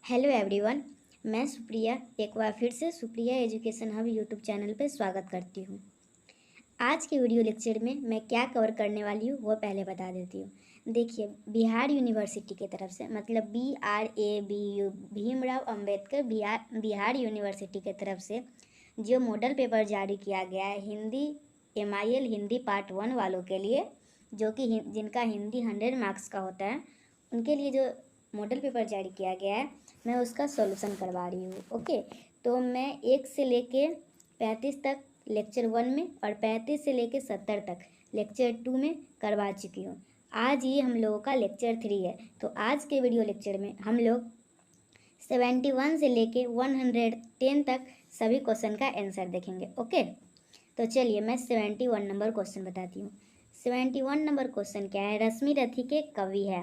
Hello everyone. मैं सुप्रिया एक बार फिर से Supriya education hub YouTube channel पर स्वागत करती हूँ। आज के वीडियो लेक्चर में मैं क्या कवर करने वाली हूँ वो पहले बता देती हूँ। देखिए, बिहार यूनिवर्सिटी की तरफ से मतलब BRABU भीमराव अंबेडकर बिहार यूनिवर्सिटी की तरफ से जो मॉडल पेपर जारी किया गया है हिंदी MIL हिंदी पार्ट 1 वालों के लिए, जो कि जिनका हिंदी 100 मार्क्स का होता है, उनके लिए जो मॉडल पेपर जारी किया गया है मैं उसका सॉल्यूशन करवा रही हूँ। ओके, तो मैं 1 से लेके 35 तक लेक्चर 1 में और 35 से लेके 70 तक लेक्चर 2 में करवा चुकी हूँ। आज ये हम लोगों का लेक्चर 3 है। तो आज के वीडियो लेक्चर में हम लोग 71 से लेके 110 तक सभी क्वेश्चन का आंसर देखेंगे। ओके, तो चलिए मैं 71 नंबर क्वेश्चन बताती हूँ। 71 नंबर क्वेश्चन क्या है? रश्मि रथी के कवि है।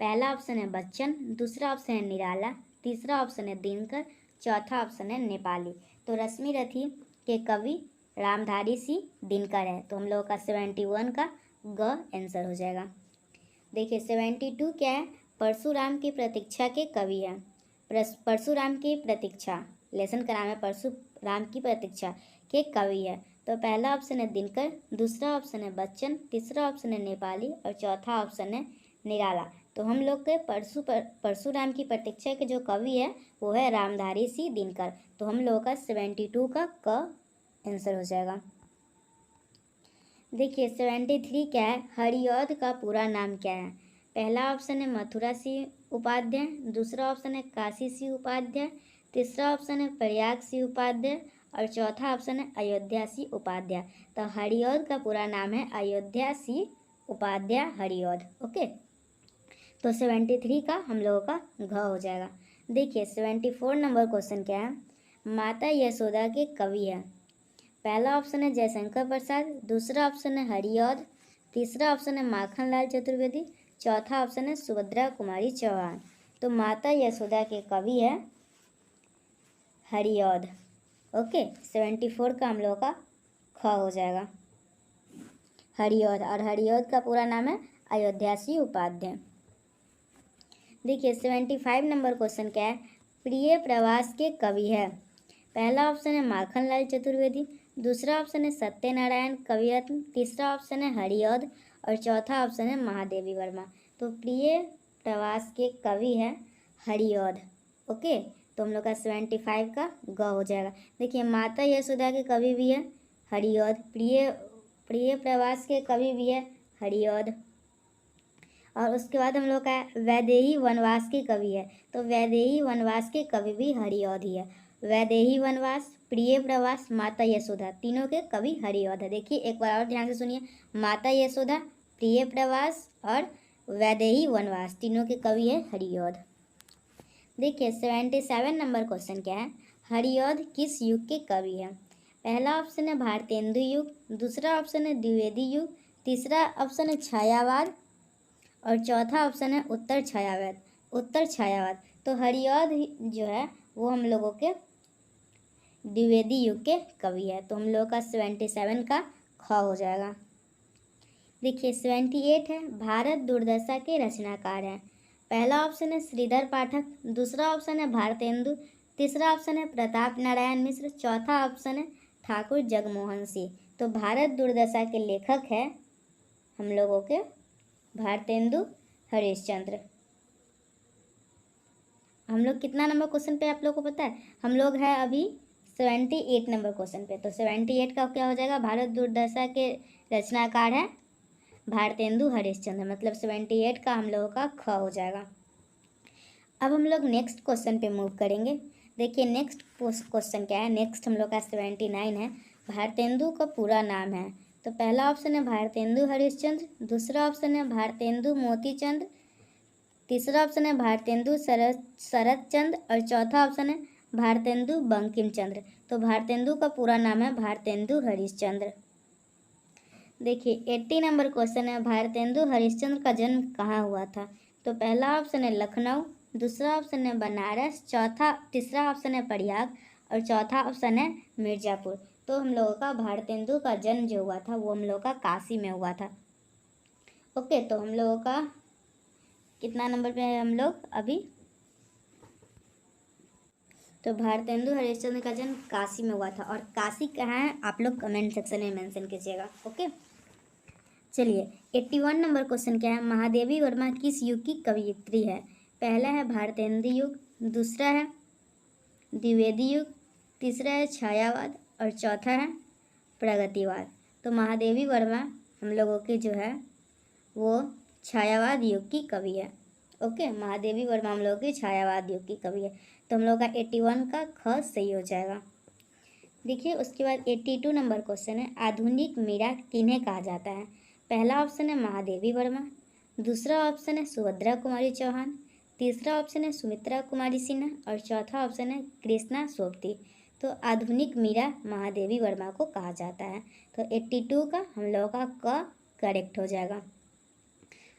पहला ऑप्शन है बच्चन, दूसरा ऑप्शन है निराला, तीसरा ऑप्शन है दिनकर, चौथा ऑप्शन है नेपाली। तो रश्मि रथी के कवि रामधारी सिंह दिनकर है। तो हम लोगों का 71 का ग आंसर हो जाएगा। देखिए 72 क्या है? परशुराम की प्रतीक्षा के कवि है। परशुराम की प्रतीक्षा, लेसन का नाम है परशुराम की प्रतीक्षा के कवि है। तो पहला ऑप्शन है दिनकर, दूसरा ऑप्शन है बच्चन, तीसरा ऑप्शन है नेपाली और चौथा ऑप्शन है निराला। तो हम लोग के परशुराम की प्रतीक्षा के जो कवि है वो है रामधारी सिंह दिनकर। तो हम लोगों का 72 का क आंसर हो जाएगा। देखिए 73 क्या है? हरिऔध का पूरा नाम क्या है? पहला ऑप्शन है मथुरा सिंह उपाध्याय, दूसरा ऑप्शन है काशी सिंह उपाध्याय, तीसरा ऑप्शन है प्रयाग सिंह उपाध्याय और चौथा ऑप्शन है अयोध्या सिंह उपाध्याय। तो हरिऔध का पूरा नाम है अयोध्या सिंह उपाध्याय हरिऔध। ओके, तो 73 का हम लोगों का घ हो जाएगा। देखिए 74 नंबर क्वेश्चन क्या है? माता यशोदा के कवि है। पहला ऑप्शन है जयशंकर प्रसाद, दूसरा ऑप्शन है हरिऔध, तीसरा ऑप्शन है माखनलाल चतुर्वेदी, चौथा ऑप्शन है सुभद्रा कुमारी चौहान। तो माता यशोदा के कवि है हरिऔध। ओके, 74 का हम लोगों का ख हो जाएगा हरिऔध, और हरिऔध का पूरा नाम है अयोध्या सिंह उपाध्याय। देखिए 75 नंबर क्वेश्चन क्या है? प्रिय प्रवास के कवि है। पहला ऑप्शन है माखनलाल चतुर्वेदी, दूसरा ऑप्शन है सत्यनारायण कविरत्न, तीसरा ऑप्शन है हरिऔध और चौथा ऑप्शन है महादेवी वर्मा। तो प्रिय प्रवास के कवि है हरिऔध। ओके, तो हम लोग का 75 का ग हो जाएगा। देखिए माता यशोदा के कवि भी है हरिऔध, प्रिय प्रवास के कवि भी है हरिऔध, और उसके बाद हम लोग का वैदेही वनवास के कवि है। तो वैदेही वनवास के कवि भी हरिऔध ही है। वैदेही वनवास, प्रिय प्रवास, माता यशोदा, तीनों के कवि हरिऔध है। देखिए एक बार और ध्यान से सुनिए, माता यशोदा, प्रिय प्रवास और वैदेही वनवास, तीनों के कवि है हरिऔध। देखिए 77 नंबर क्वेश्चन क्या है? हरिऔध किस युग के कवि है? पहला ऑप्शन है भारतेंदु युग, दूसरा ऑप्शन है द्विवेदी युग, तीसरा ऑप्शन है छायावाद और चौथा ऑप्शन है उत्तर छायावाद। तो हरिऔध जो है वो हम लोगों के द्विवेदी युग के कवि है। तो हम लोगों का 77 का ख हो जाएगा। देखिए 78 है, भारत दुर्दशा के रचनाकार हैं। पहला ऑप्शन है श्रीधर पाठक, दूसरा ऑप्शन है भारतेंदु, तीसरा ऑप्शन है प्रताप नारायण मिश्र, चौथा ऑप्शन है ठाकुर जगमोहन सिंह। तो भारत दुर्दशा के लेखक है हम लोगों के भारतेंदु हरिश्चंद्र। हम लोग कितना नंबर क्वेश्चन पे आप लोगों को पता है? हम लोग है अभी 78 नंबर क्वेश्चन पे। तो 78 का क्या हो जाएगा? भारत दुर्दशा के रचनाकार है भारतेंदु हरिश्चंद्र, मतलब 78 का हम लोगों का ख हो जाएगा। अब हम लोग नेक्स्ट क्वेश्चन पे मूव करेंगे। देखिए नेक्स्ट क्वेश्चन क्या है? नेक्स्ट हम लोग का 79 है, भारतेंदु का पूरा नाम है। तो पहला ऑप्शन है भारतेंदु हरिश्चंद्र, दूसरा ऑप्शन है भारतेंदु मोतीचंद, तीसरा ऑप्शन है भारतेंदु शरद चंद्र और चौथा ऑप्शन है भारतेंदु बंकिम चंद्र। तो भारतेंदु का पूरा नाम है भारतेंदु हरिश्चंद्र। देखिए 80 नंबर क्वेश्चन है, भारतेंदु हरिश्चंद्र का जन्म कहाँ हुआ था? तो पहला ऑप्शन है लखनऊ, दूसरा ऑप्शन है बनारस, तीसरा ऑप्शन है प्रयाग और चौथा ऑप्शन है मिर्ज़ापुर। तो हम लोगों का भारतेंदु का जन्म जो हुआ था वो हम लोग का काशी में हुआ था। ओके, तो हम लोगों का कितना नंबर पे है? हम लोग अभी तो भारतेंदु हरिश्चंद्र का जन्म काशी में हुआ था, और काशी कहाँ है आप लोग कमेंट सेक्शन में मेंशन कीजिएगा। ओके, चलिए 81 नंबर क्वेश्चन क्या है, महादेवी वर्मा किस युग की कवयित्री है? पहला है भारतेंदु युग, दूसरा है द्विवेदी युग, तीसरा है छायावाद और चौथा है प्रगतिवाद। तो महादेवी वर्मा हम लोगों की जो है वो छायावाद युग की कवि है। ओके, महादेवी वर्मा हम लोगों की छायावाद युग की कवि है। तो हम लोग का 81 का ख सही हो जाएगा। देखिए उसके बाद 82 नंबर क्वेश्चन है, आधुनिक मीरा किन्हें कहा जाता है? पहला ऑप्शन है महादेवी वर्मा, दूसरा ऑप्शन है सुभद्रा कुमारी चौहान, तीसरा ऑप्शन है सुमित्रा कुमारी सिन्हा और चौथा ऑप्शन है कृष्णा सोबती। तो आधुनिक मीरा महादेवी वर्मा को कहा जाता है। तो 82 का हम लोगों का क करेक्ट हो जाएगा।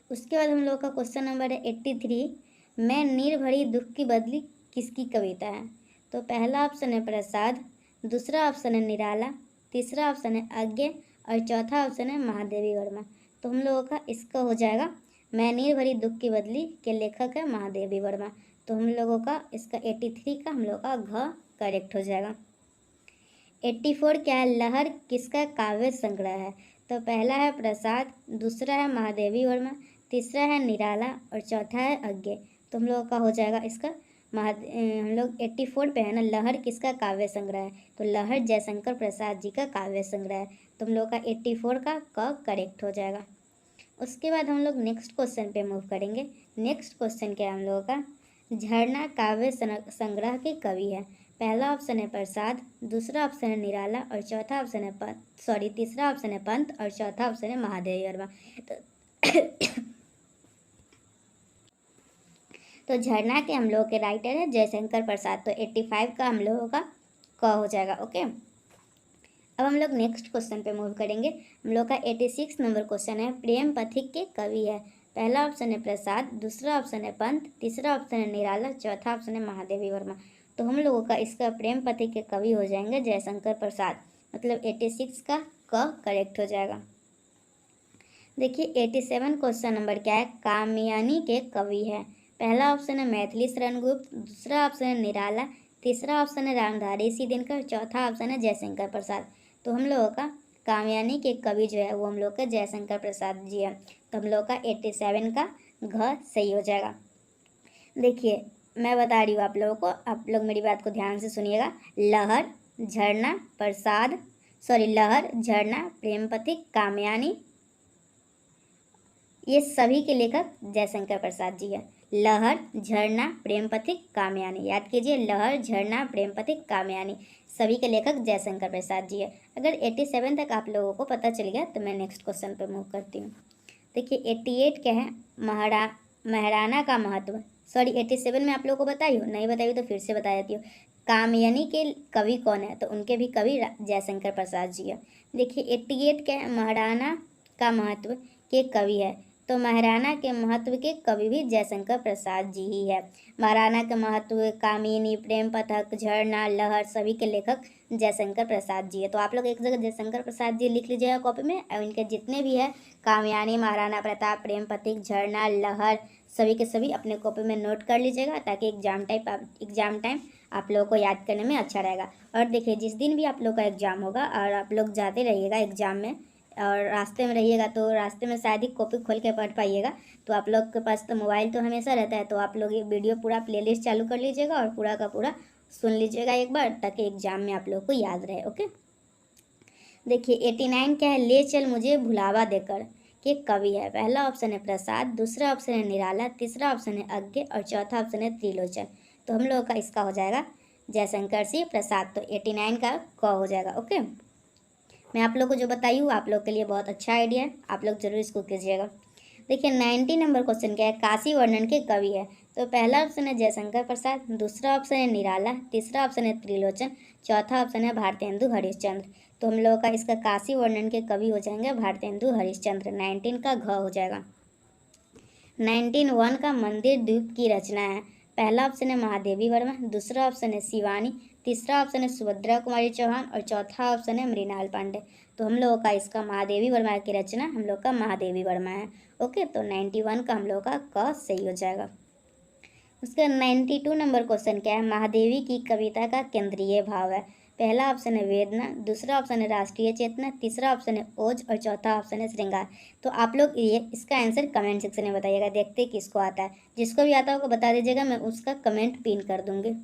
उसके बाद हम लोग का क्वेश्चन नंबर है 83, मैं नीर भरी दुख की बदली किसकी कविता है? तो पहला ऑप्शन है प्रसाद, दूसरा ऑप्शन है निराला, तीसरा ऑप्शन है अज्ञे और चौथा ऑप्शन है महादेवी वर्मा। तो हम लोगों का इसका हो जाएगा मैं नीर भरी दुख की बदली के लेखक है महादेवी वर्मा। तो हम लोगों का इसका 83 का हम लोग का घ करेक्ट हो जाएगा। 84 क्या है, लहर किसका काव्य संग्रह है? तो पहला है प्रसाद, दूसरा है महादेवी वर्मा, तीसरा है निराला और चौथा है अज्ञे। तो हम लोगों का हो जाएगा इसका हम लोग 84 पे है ना, लहर किसका काव्य संग्रह है? तो लहर जयशंकर प्रसाद जी का काव्य संग्रह है। तो हम लोग का 84 का क करेक्ट हो जाएगा। उसके बाद हम लोग नेक्स्ट क्वेश्चन पे मूव करेंगे। नेक्स्ट क्वेश्चन क्या है हम लोगों का, झरना काव्य संग्रह के कवि है? पहला ऑप्शन है प्रसाद, दूसरा ऑप्शन है निराला और चौथा ऑप्शन है तीसरा ऑप्शन है पंत और चौथा ऑप्शन है महादेवी वर्मा। तो झरना के हम लोगों के राइटर है जयशंकर प्रसाद। तो 85 का हम लोगों का क हो जाएगा। ओके, अब हम लोग नेक्स्ट क्वेश्चन पे मूव करेंगे। हम लोग का 86 नंबर क्वेश्चन है, प्रेम पथिक के कवि है? पहला ऑप्शन है प्रसाद, दूसरा ऑप्शन है पंत, तीसरा ऑप्शन है निराला, चौथा ऑप्शन है महादेवी वर्मा। तो हम लोगों का इसका प्रेम पथिक के कवि हो जाएंगे जयशंकर प्रसाद। मतलब 86 का क करेक्ट हो जाएगा। देखिए 87 क्वेश्चन नंबर क्या है, कामयानी के कवि है? पहला ऑप्शन है मैथिली शरण गुप्त, दूसरा ऑप्शन है निराला, तीसरा ऑप्शन है रामधारी सिंह दिनकर, चौथा ऑप्शन है जयशंकर प्रसाद। तो हम लोगों का कामयानी के कवि जो है वो हम लोग का जयशंकर प्रसाद जी है। तो हम लोग का 87 का घ सही हो जाएगा। देखिए मैं बता रही हूँ आप लोगों को, आप लोग मेरी बात को ध्यान से सुनिएगा। लहर, झरना, लहर, झरना, प्रेम पथिक, कामयानी, ये सभी के लेखक जयशंकर प्रसाद जी है। लहर, झरना, प्रेम पथिक, कामयानी, याद कीजिए लहर, झरना, प्रेम पथिक, कामयानी, सभी के लेखक जयशंकर प्रसाद जी है। अगर 87 तक आप लोगों को पता चल गया तो मैं नेक्स्ट क्वेश्चन पे मूव करती हूँ। देखिए 88 क्या है, महाराणा का महत्व। 87 में आप लोगों को बताई हो, नहीं बताई हो तो फिर से बता देती हूँ। कामयानी के कवि कौन है? तो उनके भी कवि जयशंकर प्रसाद जी है। देखिए 88 क्या है, महाराणा का महत्व के कवि है। तो महाराणा के महत्व के कवि भी जयशंकर प्रसाद जी ही है। महाराणा के महत्व, कामिनी, प्रेम पथक, झरना, लहर, सभी के लेखक जयशंकर प्रसाद जी है। तो आप लोग एक जगह जयशंकर प्रसाद जी लिख लीजिएगा कॉपी में, और इनके जितने भी है कामयानी, महाराणा प्रताप, प्रेम पथिक, झरना, लहर, सभी के सभी अपने कॉपी में नोट कर लीजिएगा, ताकि एग्जाम टाइम आप लोगों को याद करने में अच्छा रहेगा। और देखिए जिस दिन भी आप लोग का एग्ज़ाम होगा और आप लोग जाते रहिएगा एग्ज़ाम में और रास्ते में रहिएगा, तो रास्ते में शायद ही कॉपी खोल के पढ़ पाइएगा। तो आप लोग के पास तो मोबाइल तो हमेशा रहता है, तो आप लोग ये वीडियो पूरा प्लेलिस्ट चालू कर लीजिएगा और पूरा का पूरा सुन लीजिएगा एक बार, ताकि एग्ज़ाम में आप लोग को याद रहे। ओके, देखिए 89 क्या है, ले चल मुझे भुलावा देकर के कवि है? पहला ऑप्शन है प्रसाद, दूसरा ऑप्शन है निराला, तीसरा ऑप्शन है अज्ञे और चौथा ऑप्शन है त्रिलोचन। तो हम लोगों का इसका हो जाएगा जयशंकर सिंह प्रसाद। तो 89 का क हो जाएगा। ओके, मैं आप लोग को जो बताई हूँ आप लोग के लिए बहुत अच्छा आइडिया है, आप लोग जरूर इसको कीजिएगा। देखिए 90 नंबर क्वेश्चन क्या है, काशी वर्णन के कवि है? तो पहला ऑप्शन है जयशंकर प्रसाद, दूसरा ऑप्शन है निराला, तीसरा ऑप्शन है त्रिलोचन, चौथा ऑप्शन है भारतेंदु हरिश्चंद्र। तो हम लोगों का इसका काशी वर्णन के कवि हो जाएंगे भारतेंदु हरिश्चंद्र। 19 का घ हो जाएगा। 19 का मंदिर द्वीप की रचना है? पहला ऑप्शन है महादेवी वर्मा, दूसरा ऑप्शन है शिवानी, तीसरा ऑप्शन है सुभद्रा कुमारी चौहान और चौथा ऑप्शन है मृणाल पांडे। तो हम लोगों का इसका महादेवी वर्मा की रचना हम लोग का महादेवी वर्मा है। ओके, तो 91 का हम लोग का क सही हो जाएगा। उसका 92 नंबर क्वेश्चन क्या है, महादेवी की कविता का केंद्रीय भाव है। पहला ऑप्शन है वेदना, दूसरा ऑप्शन है राष्ट्रीय चेतना, तीसरा ऑप्शन है ओज और चौथा ऑप्शन है श्रृंगार। तो आप लोग ये इसका आंसर कमेंट सेक्शन में बताइएगा, देखते हैं किसको आता है। जिसको भी आता होगा बता दीजिएगा, मैं उसका कमेंट पिन कर दूंगी।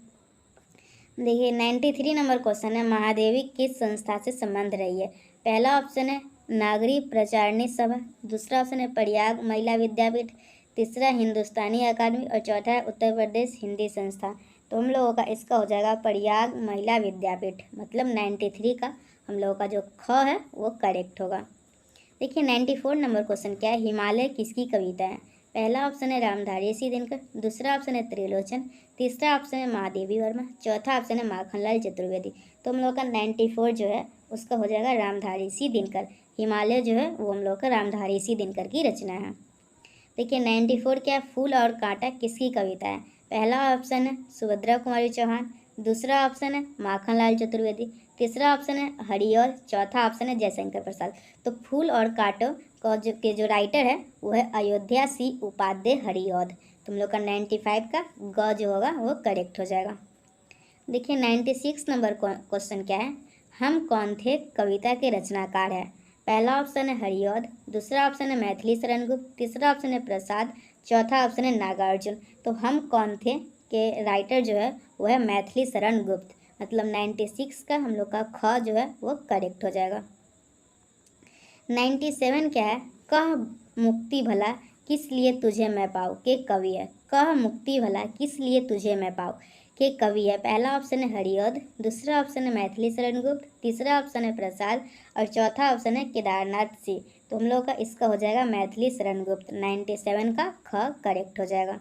देखिए 93 नंबर क्वेश्चन है, महादेवी किस संस्था से संबंध रही है। पहला ऑप्शन है नागरी प्रचारणी सभा, दूसरा ऑप्शन है प्रयाग महिला विद्यापीठ, तीसरा हिंदुस्तानी अकादमी और चौथा है उत्तर प्रदेश हिंदी संस्था। तो हम लोगों का इसका हो जाएगा प्रयाग महिला विद्यापीठ, मतलब 93 का हम लोगों का जो ख है वो करेक्ट होगा। देखिए 94 नंबर क्वेश्चन क्या है, हिमालय किसकी कविता है। पहला ऑप्शन है रामधारी सिंह दिनकर, दूसरा ऑप्शन है त्रिलोचन, तीसरा ऑप्शन है महादेवी वर्मा, चौथा ऑप्शन है माखनलाल चतुर्वेदी। तो हम लोग का 94 जो है उसका हो जाएगा रामधारी सिंह दिनकर। हिमालय जो है वो हम लोग का रामधारी सिंह दिनकर की रचना है। देखिए 94 क्या है, फूल और कांटा किसकी कविता है। पहला ऑप्शन है सुभद्रा कुमारी चौहान, दूसरा ऑप्शन है माखनलाल चतुर्वेदी, तीसरा ऑप्शन है हरिऔध, चौथा ऑप्शन है जयशंकर प्रसाद। तो फूल और कांटों का जो राइटर है वो है अयोध्या सी उपाध्याय हरिऔध। तुम लोग का 95 का ग जो होगा वो करेक्ट हो जाएगा। देखिए 96 नंबर क्वेश्चन क्या है, हम कौन थे कविता के रचनाकार है। पहला ऑप्शन है हरिऔध, दूसरा ऑप्शन है मैथिली शरण गुप्त, तीसरा ऑप्शन है प्रसाद, चौथा ऑप्शन है नागार्जुन। तो हम कौन थे के राइटर जो है वो है मैथिली शरण गुप्त, मतलब 96 का हम लोग का ख जो है वो करेक्ट हो जाएगा। 97 क्या है, कह मुक्ति भला किस लिए तुझे मैं पाऊँ के कवि है। कह मुक्ति भला किस लिए तुझे मैं पाऊँ के कवि है। पहला ऑप्शन है हरिऔध, दूसरा ऑप्शन है मैथिली शरण गुप्त, तीसरा ऑप्शन है प्रसाद और चौथा ऑप्शन है केदारनाथ सिंह। तो हम लोग का इसका हो जाएगा मैथिली शरण गुप्त। 97 का ख करेक्ट हो जाएगा।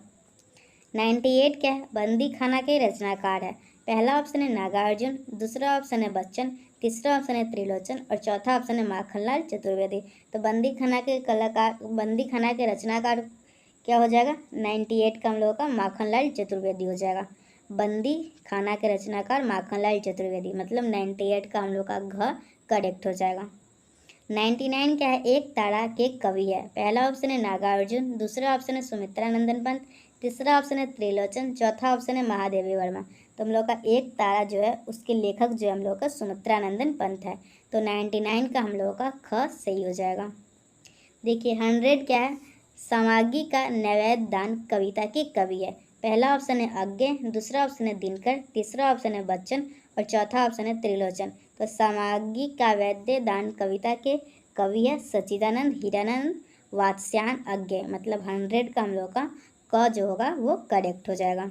98 क्या है, बंदी खाना के रचनाकार है। पहला ऑप्शन है नागार्जुन, दूसरा ऑप्शन है बच्चन, तीसरा ऑप्शन है त्रिलोचन और चौथा ऑप्शन है माखनलाल चतुर्वेदी। तो बंदी खाना के कलाकार, बंदी खाना के रचनाकार क्या हो जाएगा, 98 का हम लोगों का माखनलाल चतुर्वेदी हो जाएगा। बंदी खाना के रचनाकार माखनलाल चतुर्वेदी, मतलब 98 का हम लोग का घ करेक्ट हो जाएगा। 99 क्या है, एक तारा के कवि है। पहला ऑप्शन है नागार्जुन, दूसरा ऑप्शन है सुमित्रा नंदन पंत, तीसरा ऑप्शन है त्रिलोचन, चौथा ऑप्शन है महादेवी वर्मा। तो हम लोग का एक तारा जो है उसके लेखक जो है हम लोग का सुमित्रा नंदन पंत है। तो 99 का हम लोगों का ख सही हो जाएगा। देखिए 100 क्या है, समागी का नैवेद्य दान कविता के कवि है। पहला ऑप्शन है अज्ञे, दूसरा ऑप्शन है दिनकर, तीसरा ऑप्शन है बच्चन और चौथा ऑप्शन है त्रिलोचन। तो समागी का वैद्य दान कविता के कवि है सच्चिदानंद हीरानंद वात्स्यायन अज्ञे, मतलब 100 का हम लोग का क जो होगा वो करेक्ट हो जाएगा।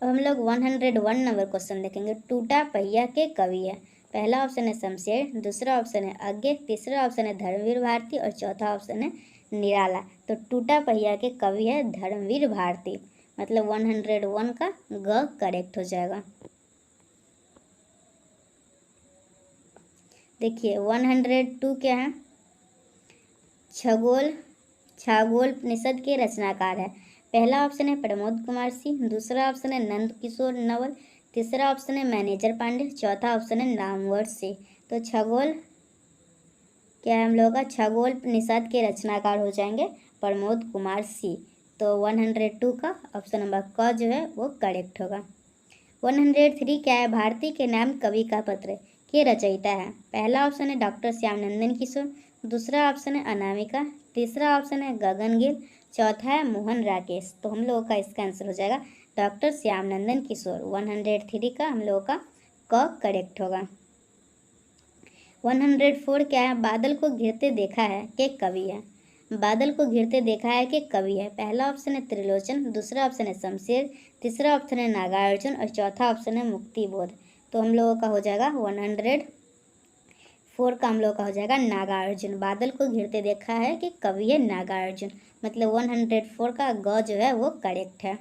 अब हम लोग 101 नंबर क्वेश्चन देखेंगे, टूटा पहिया के कवि है। पहला ऑप्शन है शमशेर, दूसरा ऑप्शन है अज्ञे, तीसरा ऑप्शन है धर्मवीर भारती और चौथा ऑप्शन है निराला। तो टूटा पहिया के कवि है धर्मवीर भारती, मतलब 101 का ग करेक्ट हो जाएगा। देखिए 102 क्या है, छागोलपनिषद के रचनाकार है। पहला ऑप्शन है प्रमोद कुमार सिंह, दूसरा ऑप्शन है नंद किशोर नवल, तीसरा ऑप्शन है मैनेजर पांडे, चौथा ऑप्शन है नामवर सिंह। तो छगोल क्या है, हम लोग का छगोलपनिषद के रचनाकार हो जाएंगे प्रमोद कुमार सिंह। तो 102 का ऑप्शन नंबर क जो है वो करेक्ट होगा। 103 क्या है, भारती के नाम कवि का पत्र के रचयिता है। पहला ऑप्शन है डॉक्टर श्यामनंदन किशोर, दूसरा ऑप्शन है अनामिका, तीसरा ऑप्शन है गगन गिल, चौथा है मोहन राकेश। तो हम लोगों का इसका आंसर हो जाएगा डॉक्टर श्यामनंदन किशोर। 103 का हम लोगों का क करेक्ट होगा। 104 क्या है, बादल को घिरते देखा है के कवि है। बादल को घिरते देखा है के कवि है। पहला ऑप्शन है त्रिलोचन, दूसरा ऑप्शन है शमशेर, तीसरा ऑप्शन है नागार्जुन और चौथा ऑप्शन है मुक्तिबोध। तो हम लोगों का हो जाएगा 104 का हम लोग का हो जाएगा नागार्जुन। बादल को घिरते देखा है कि कवि है नागार्जुन, मतलब 104 का ग जो है वो करेक्ट है।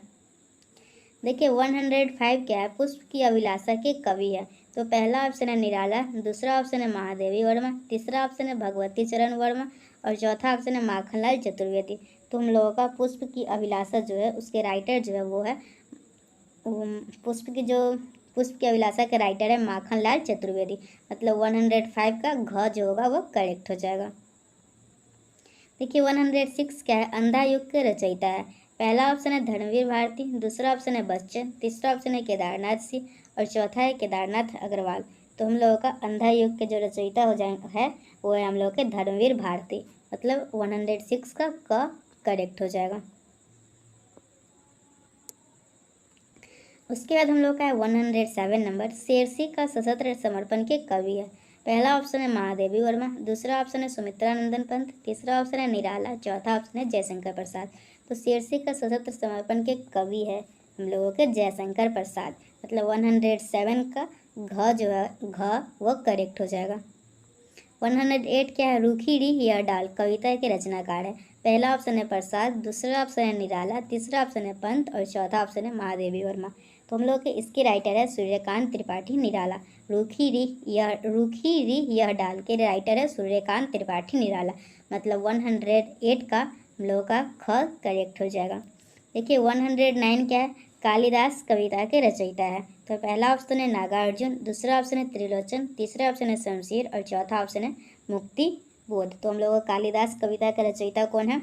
देखिए 105 क्या है, पुष्प की अभिलाषा के कवि है। तो पहला ऑप्शन है निराला, दूसरा ऑप्शन है महादेवी वर्मा, तीसरा ऑप्शन है भगवती चरण वर्मा और चौथा ऑप्शन है माखनलाल चतुर्वेदी। तो हम लोगों का पुष्प की अभिलाषा जो है उसके राइटर जो है वो है पुष्प की अभिलाषा के राइटर है माखनलाल चतुर्वेदी, मतलब 105 का घ जो होगा वो करेक्ट हो जाएगा। देखिए 106 क्या है, अंधा युग के रचयिता है। पहला ऑप्शन है धर्मवीर भारती, दूसरा ऑप्शन है बच्चन, तीसरा ऑप्शन है केदारनाथ सिंह और चौथा है केदारनाथ अग्रवाल। तो हम लोगों का अंधा युग के जो रचयिता हो जाए है वो है हम लोग के धर्मवीर भारती, मतलब 106 का क करेक्ट हो जाएगा। उसके बाद हम लोग का है 107 नंबर, शेरसी का सशस्त्र समर्पण के कवि है। पहला ऑप्शन है महादेवी वर्मा, दूसरा ऑप्शन है सुमित्रा नंदन पंत, तीसरा ऑप्शन है निराला, चौथा ऑप्शन है जयशंकर प्रसाद। तो शेरसी का सशस्त्र समर्पण के कवि है हम लोगों के जयशंकर प्रसाद, मतलब 107 का घ जो है घ वो करेक्ट हो जाएगा। 108 क्या है, रूखी री या डाल कविता के रचनाकार है। पहला ऑप्शन है प्रसाद, दूसरा ऑप्शन है निराला, तीसरा ऑप्शन है पंत और चौथा ऑप्शन है महादेवी वर्मा। तो हम लोग के इसके राइटर है सूर्यकांत त्रिपाठी निराला। रूखी री यह डाल के राइटर है सूर्यकांत त्रिपाठी निराला, मतलब 108 का हम लोग का ख करेक्ट हो जाएगा। देखिए 109 क्या है, कालिदास कविता के रचयिता है। तो पहला ऑप्शन है नागार्जुन, दूसरा ऑप्शन है त्रिलोचन, तीसरा ऑप्शन है शमशेर और चौथा ऑप्शन है मुक्ति बोध। तो हम लोग कालिदास कविता का रचयिता कौन है,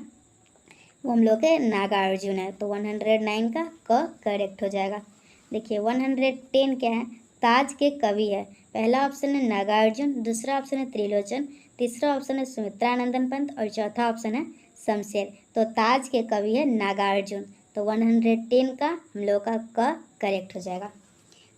वो हम लोग के नागार्जुन है। तो 109 का क करेक्ट हो जाएगा। देखिए 110 क्या है, ताज के कवि है। पहला ऑप्शन है नागार्जुन, दूसरा ऑप्शन है त्रिलोचन, तीसरा ऑप्शन है सुमित्रानंदन पंत और चौथा ऑप्शन है शमशेर। तो ताज के कवि है नागार्जुन। तो 110 का हम लोग का क करेक्ट हो जाएगा।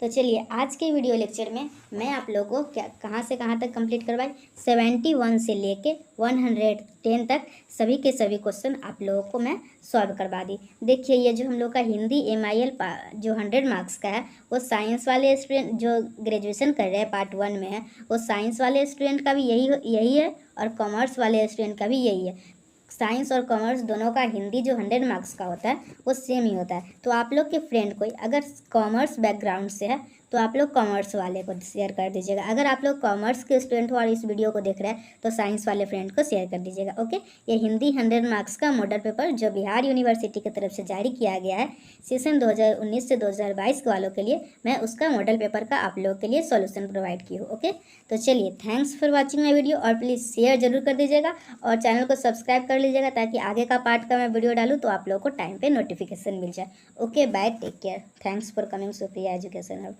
तो चलिए आज के वीडियो लेक्चर में मैं आप लोगों को क्या कहाँ से कहाँ तक कंप्लीट करवाई, 71 से लेके 110 तक सभी के सभी क्वेश्चन आप लोगों को मैं सॉल्व करवा दी। देखिए ये जो हम लोग का हिंदी MIL जो 100 मार्क्स का है वो साइंस वाले स्टूडेंट जो ग्रेजुएशन कर रहे हैं पार्ट 1 में है, वो साइंस वाले स्टूडेंट का भी यही है और कॉमर्स वाले स्टूडेंट का भी यही है। साइंस और कॉमर्स दोनों का हिंदी जो 100 मार्क्स का होता है वो सेम ही होता है। तो आप लोग के फ्रेंड कोई अगर कॉमर्स बैकग्राउंड से है तो आप लोग कॉमर्स वाले को शेयर कर दीजिएगा। अगर आप लोग कॉमर्स के स्टूडेंट हो और इस वीडियो को देख रहे हैं तो साइंस वाले फ्रेंड को शेयर कर दीजिएगा। ओके, ये हिंदी 100 मार्क्स का मॉडल पेपर जो बिहार यूनिवर्सिटी की तरफ से जारी किया गया है सेशन 2019 से 2022 वालों के लिए, मैं उसका मॉडल पेपर का आप लोग के लिए सॉल्यूशन प्रोवाइड की हूँ। ओके, तो चलिए thanks for watching my video और प्लीज़ शेयर जरूर कर दीजिएगा और चैनल को सब्सक्राइब कर लीजिएगा ताकि आगे का पार्ट का मैं वीडियो डालूँ तो आप लोगों को टाइम पे नोटिफिकेशन मिल जाए। Okay bye, take care, thanks for coming Supriya education hub.